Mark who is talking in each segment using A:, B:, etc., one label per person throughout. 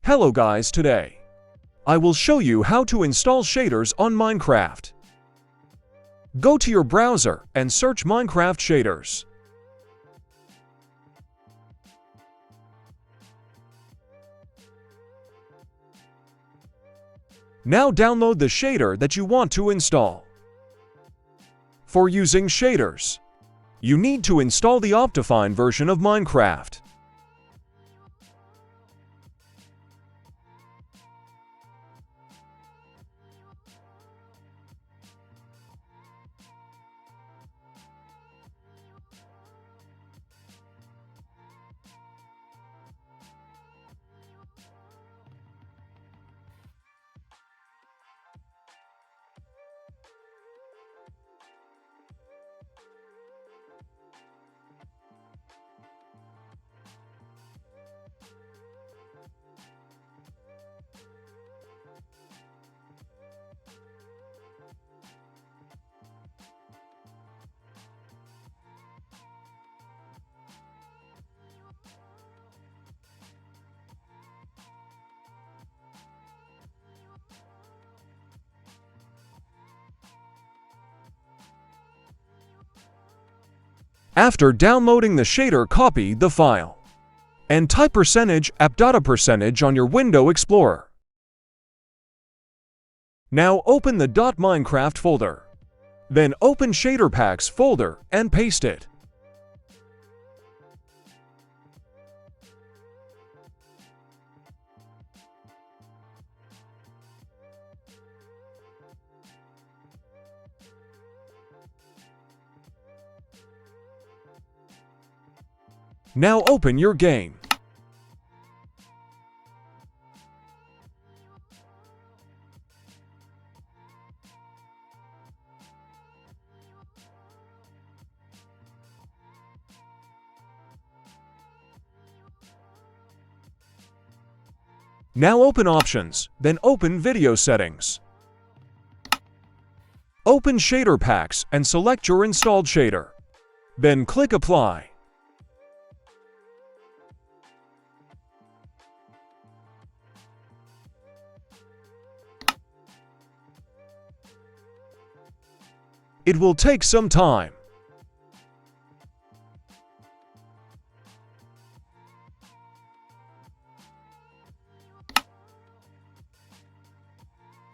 A: Hello guys, today I will show you how to install shaders on Minecraft. Go to your browser and search Minecraft shaders. Now download the shader that you want to install. For using shaders, you need to install the optifine version of Minecraft. After downloading the shader, copy the file and type %app.a% on your Window Explorer. Now open the .minecraft folder. Then open Shader Packs folder and paste it. Now open your game. Now open Options, then open Video Settings. Open Shader Packs and select your installed shader. Then click Apply. It will take some time.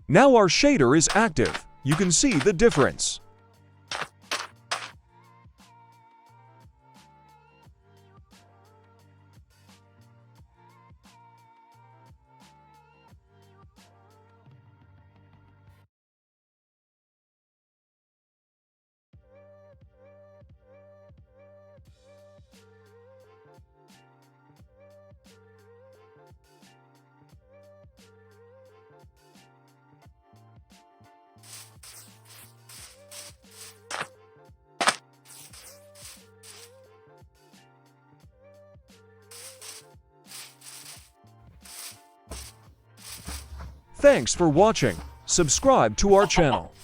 A: Now our shader is active. You can see the difference. Thanks for watching. Subscribe to our channel.